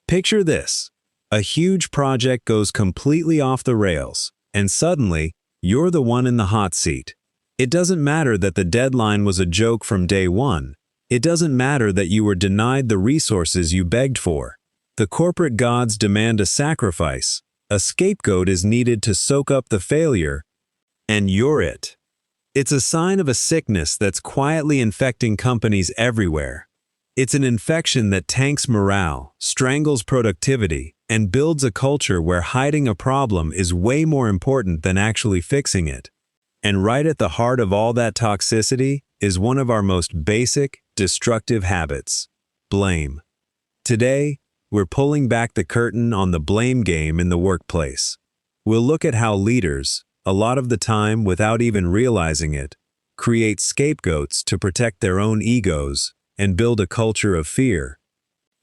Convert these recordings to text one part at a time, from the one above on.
Picture this. A huge project goes completely off the rails, and suddenly, you're the one in the hot seat. It doesn't matter that the deadline was a joke from day one. It doesn't matter that you were denied the resources you begged for. The corporate gods demand a sacrifice. A scapegoat is needed to soak up the failure, and you're it. It's a sign of a sickness that's quietly infecting companies everywhere. It's an infection that tanks morale, strangles productivity, and builds a culture where hiding a problem is way more important than actually fixing it. And right at the heart of all that toxicity is one of our most basic, destructive habits: blame. Today, we're pulling back the curtain on the blame game in the workplace. We'll look at how leaders, a lot of the time without even realizing it, create scapegoats to protect their own egos and build a culture of fear.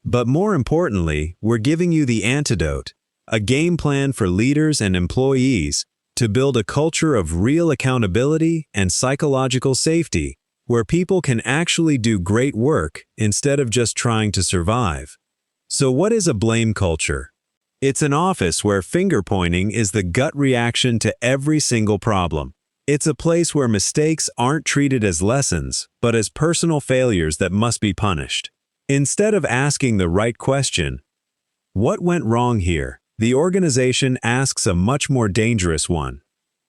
But more importantly, we're giving you the antidote, a game plan for leaders and employees to build a culture of real accountability and psychological safety, where people can actually do great work instead of just trying to survive. So what is a blame culture? It's an office where finger-pointing is the gut reaction to every single problem. It's a place where mistakes aren't treated as lessons, but as personal failures that must be punished. Instead of asking the right question, what went wrong here? The organization asks a much more dangerous one.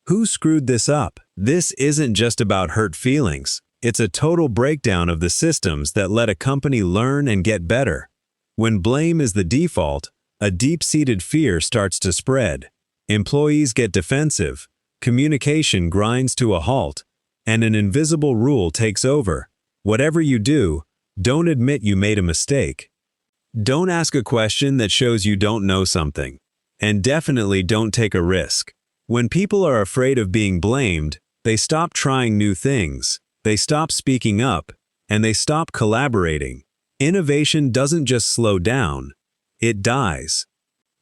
Who screwed this up? This isn't just about hurt feelings. It's a total breakdown of the systems that let a company learn and get better. When blame is the default, a deep-seated fear starts to spread. Employees get defensive, communication grinds to a halt, and an invisible rule takes over. Whatever you do, don't admit you made a mistake. Don't ask a question that shows you don't know something. And definitely don't take a risk. When people are afraid of being blamed, they stop trying new things, they stop speaking up, and they stop collaborating. Innovation doesn't just slow down, it dies.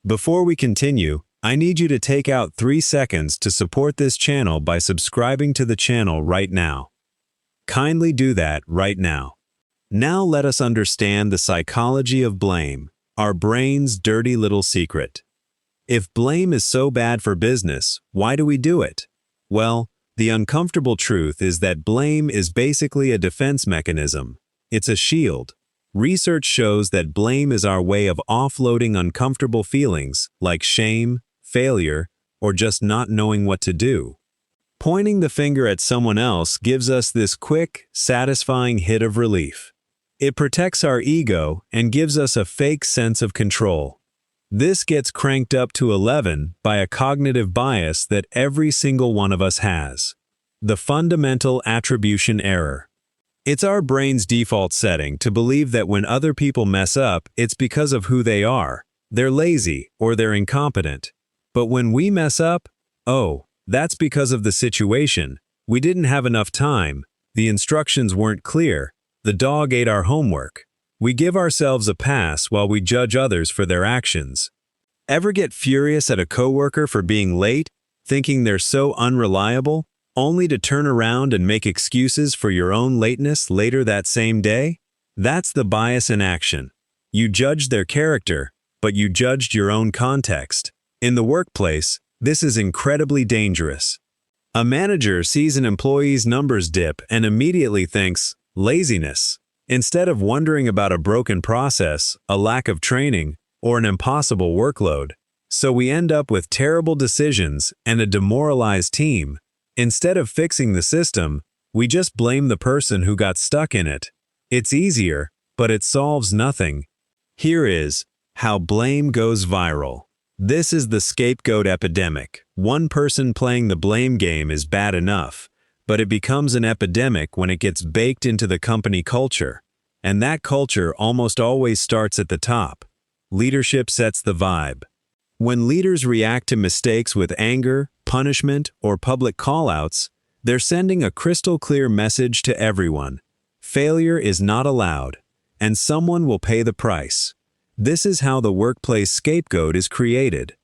Before we continue, I need you to take out 3 seconds to support this channel by subscribing to the channel right now. Kindly do that right now. Now let us understand the psychology of blame, our brain's dirty little secret. If blame is so bad for business, why do we do it? Well, the uncomfortable truth is that blame is basically a defense mechanism. It's a shield. Research shows that blame is our way of offloading uncomfortable feelings like shame, failure, or just not knowing what to do. Pointing the finger at someone else gives us this quick, satisfying hit of relief. It protects our ego and gives us a fake sense of control. This gets cranked up to 11 by a cognitive bias that every single one of us has: the fundamental attribution error. It's our brain's default setting to believe that when other people mess up, it's because of who they are. They're lazy or they're incompetent. But when we mess up, oh, that's because of the situation. We didn't have enough time. The instructions weren't clear. The dog ate our homework. We give ourselves a pass while we judge others for their actions. Ever get furious at a coworker for being late, thinking they're so unreliable, only to turn around and make excuses for your own lateness later that same day? That's the bias in action. You judged their character, but you judged your own context. In the workplace, this is incredibly dangerous. A manager sees an employee's numbers dip and immediately thinks, laziness, instead of wondering about a broken process, a lack of training, or an impossible workload. So we end up with terrible decisions and a demoralized team. Instead of fixing the system, we just blame the person who got stuck in it. It's easier, but it solves nothing. Here is how blame goes viral. This is the scapegoat epidemic. One person playing the blame game is bad enough, but it becomes an epidemic when it gets baked into the company culture. And that culture almost always starts at the top. Leadership sets the vibe. When leaders react to mistakes with anger, punishment, or public call-outs, they're sending a crystal-clear message to everyone. Failure is not allowed, and someone will pay the price. This is how the workplace scapegoat is created.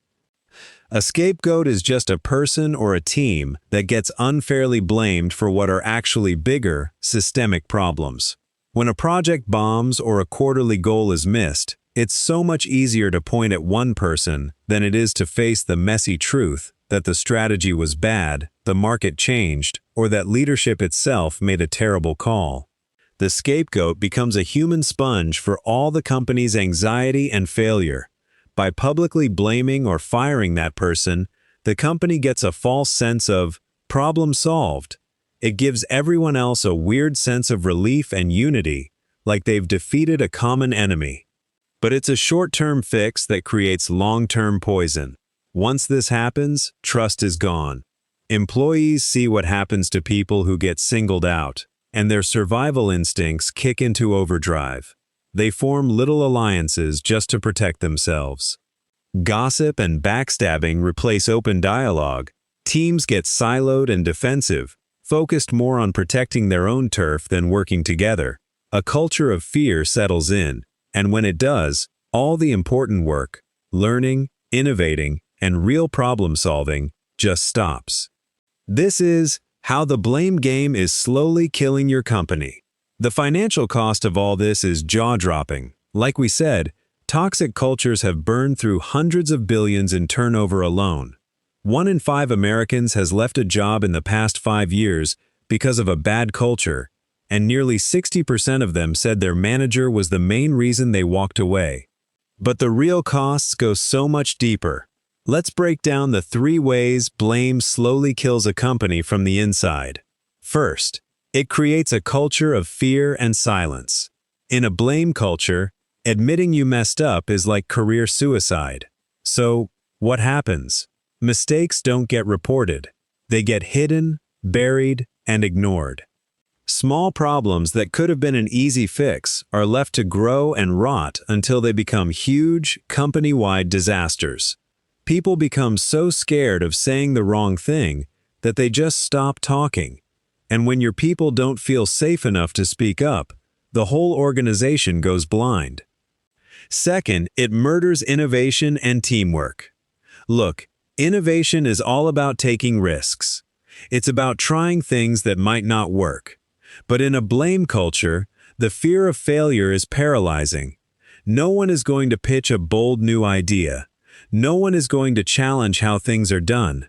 A scapegoat is just a person or a team that gets unfairly blamed for what are actually bigger, systemic problems. When a project bombs or a quarterly goal is missed, It's so much easier to point at one person than it is to face the messy truth that the strategy was bad, the market changed, or that leadership itself made a terrible call. The scapegoat becomes a human sponge for all the company's anxiety and failure. By publicly blaming or firing that person, the company gets a false sense of problem solved. It gives everyone else a weird sense of relief and unity, like they've defeated a common enemy. But it's a short-term fix that creates long-term poison. Once this happens, trust is gone. Employees see what happens to people who get singled out, and their survival instincts kick into overdrive. They form little alliances just to protect themselves. Gossip and backstabbing replace open dialogue. Teams get siloed and defensive, focused more on protecting their own turf than working together. A culture of fear settles in, and when it does, all the important work, learning, innovating, and real problem solving just stops. This is how the blame game is slowly killing your company. The financial cost of all this is jaw-dropping. Like we said, toxic cultures have burned through hundreds of billions in turnover alone. 1 in 5 Americans has left a job in the past 5 years because of a bad culture, and nearly 60% of them said their manager was the main reason they walked away. But the real costs go so much deeper. Let's break down the 3 ways blame slowly kills a company from the inside. First, it creates a culture of fear and silence. In a blame culture, admitting you messed up is like career suicide. So, what happens? Mistakes don't get reported. They get hidden, buried, and ignored. Small problems that could have been an easy fix are left to grow and rot until they become huge, company-wide disasters. People become so scared of saying the wrong thing that they just stop talking. And when your people don't feel safe enough to speak up, the whole organization goes blind. Second, it murders innovation and teamwork. Look, innovation is all about taking risks. It's about trying things that might not work. But in a blame culture, the fear of failure is paralyzing. No one is going to pitch a bold new idea. No one is going to challenge how things are done.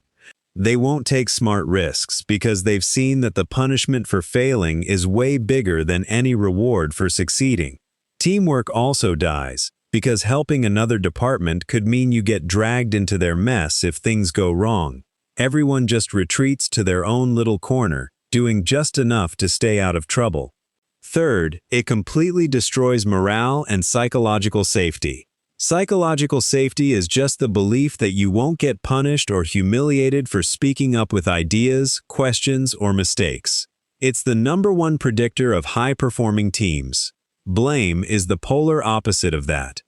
They won't take smart risks because they've seen that the punishment for failing is way bigger than any reward for succeeding. Teamwork also dies because helping another department could mean you get dragged into their mess if things go wrong. Everyone just retreats to their own little corner, doing just enough to stay out of trouble. Third, it completely destroys morale and psychological safety. Psychological safety is just the belief that you won't get punished or humiliated for speaking up with ideas, questions, or mistakes. It's the #1 predictor of high-performing teams. Blame is the polar opposite of that.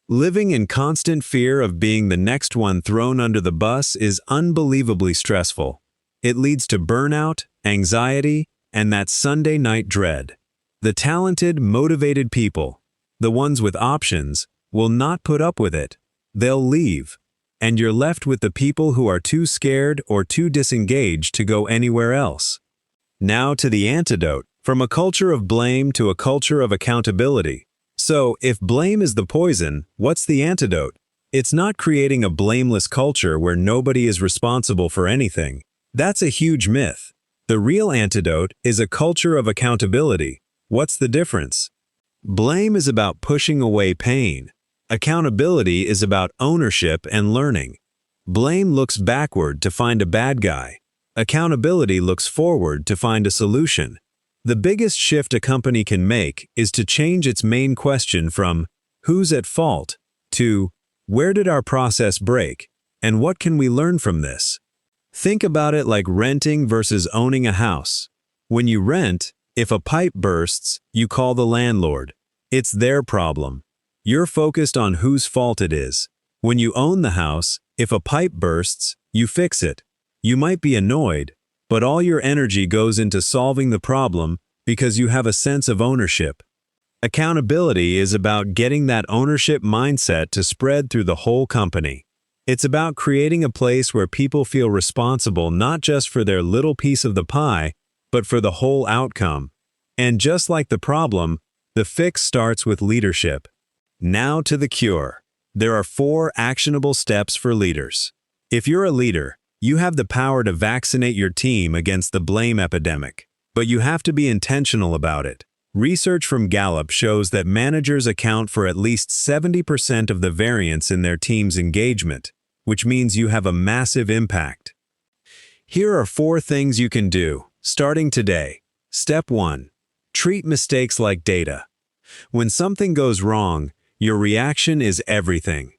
Living in constant fear of being the next one thrown under the bus is unbelievably stressful. It leads to burnout, anxiety, and that Sunday night dread. The talented, motivated people, the ones with options, will not put up with it. They'll leave, and you're left with the people who are too scared or too disengaged to go anywhere else. Now to the antidote, from a culture of blame to a culture of accountability. So, if blame is the poison, what's the antidote? It's not creating a blameless culture where nobody is responsible for anything. That's a huge myth. The real antidote is a culture of accountability. What's the difference? Blame is about pushing away pain. Accountability is about ownership and learning. Blame looks backward to find a bad guy. Accountability looks forward to find a solution. The biggest shift a company can make is to change its main question from "Who's at fault?" to "Where did our process break? And what can we learn from this?" Think about it like renting versus owning a house. When you rent, if a pipe bursts, you call the landlord. It's their problem. You're focused on whose fault it is. When you own the house, if a pipe bursts, you fix it. You might be annoyed, but all your energy goes into solving the problem because you have a sense of ownership. Accountability is about getting that ownership mindset to spread through the whole company. It's about creating a place where people feel responsible not just for their little piece of the pie, but for the whole outcome. And just like the problem, the fix starts with leadership. Now to the cure. There are 4 actionable steps for leaders. If you're a leader, you have the power to vaccinate your team against the blame epidemic, but you have to be intentional about it. Research from Gallup shows that managers account for at least 70% of the variance in their team's engagement, which means you have a massive impact. Here are 4 things you can do, starting today. Step 1. Treat mistakes like data. When something goes wrong, your reaction is everything.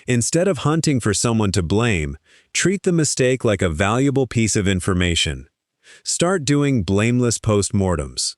Instead of hunting for someone to blame, treat the mistake like a valuable piece of information. Start doing blameless postmortems.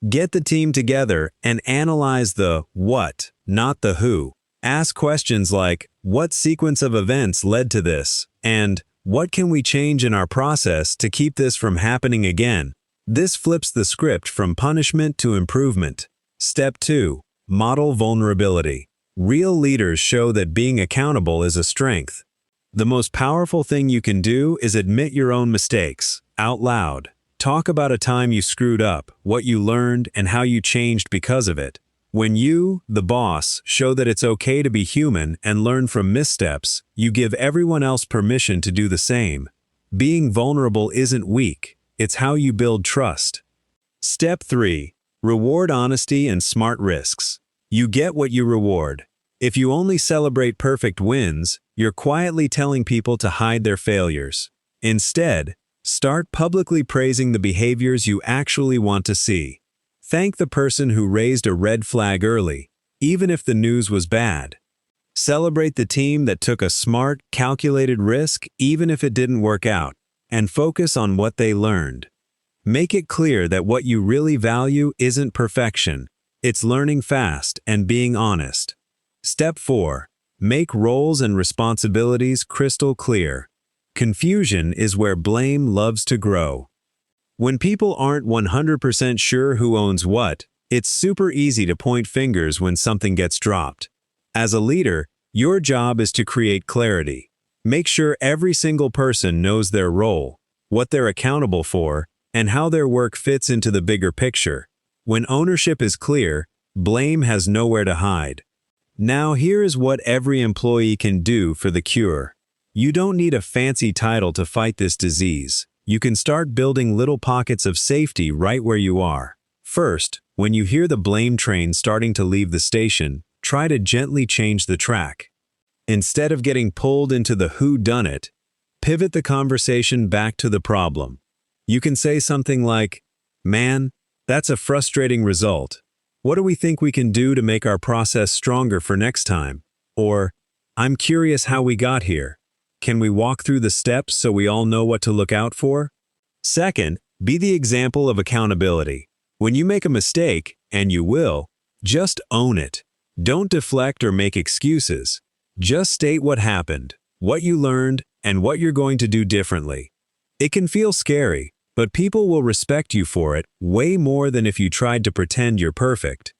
Get the team together and analyze the what, not the who. Ask questions like, what sequence of events led to this? And what can we change in our process to keep this from happening again? This flips the script from punishment to improvement. Step 2. Model vulnerability. Real leaders show that being accountable is a strength. The most powerful thing you can do is admit your own mistakes, out loud. Talk about a time you screwed up, what you learned, and how you changed because of it. When you, the boss, show that it's okay to be human and learn from missteps, you give everyone else permission to do the same. Being vulnerable isn't weak, it's how you build trust. Step 3. Reward honesty and smart risks. You get what you reward. If you only celebrate perfect wins, you're quietly telling people to hide their failures. Instead, start publicly praising the behaviors you actually want to see. Thank the person who raised a red flag early, even if the news was bad. Celebrate the team that took a smart, calculated risk even if it didn't work out, and focus on what they learned. Make it clear that what you really value isn't perfection, it's learning fast and being honest. Step 4. Make roles and responsibilities crystal clear. Confusion is where blame loves to grow. When people aren't 100% sure who owns what, it's super easy to point fingers when something gets dropped. As a leader, your job is to create clarity. Make sure every single person knows their role, what they're accountable for, and how their work fits into the bigger picture. When ownership is clear, blame has nowhere to hide. Now here is what every employee can do for the cure. You don't need a fancy title to fight this disease. You can start building little pockets of safety right where you are. First, when you hear the blame train starting to leave the station, try to gently change the track. Instead of getting pulled into the who-done-it, pivot the conversation back to the problem. You can say something like, "Man, that's a frustrating result. What do we think we can do to make our process stronger for next time?" Or, "I'm curious how we got here. Can we walk through the steps so we all know what to look out for?" Second, be the example of accountability. When you make a mistake, and you will, just own it. Don't deflect or make excuses. Just state what happened, what you learned, and what you're going to do differently. It can feel scary, but people will respect you for it way more than if you tried to pretend you're perfect.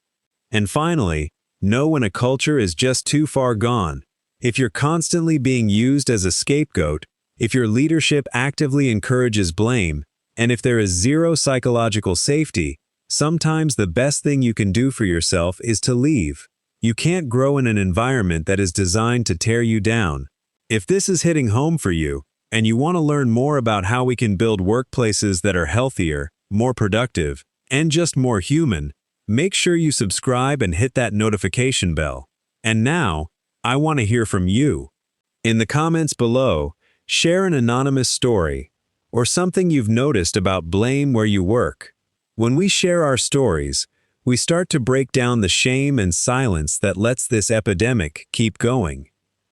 And finally, know when a culture is just too far gone. If you're constantly being used as a scapegoat, if your leadership actively encourages blame, and if there is zero psychological safety, sometimes the best thing you can do for yourself is to leave. You can't grow in an environment that is designed to tear you down. If this is hitting home for you, and you want to learn more about how we can build workplaces that are healthier, more productive, and just more human, make sure you subscribe and hit that notification bell. And now, I want to hear from you. In the comments below, share an anonymous story or something you've noticed about blame where you work. When we share our stories, we start to break down the shame and silence that lets this epidemic keep going.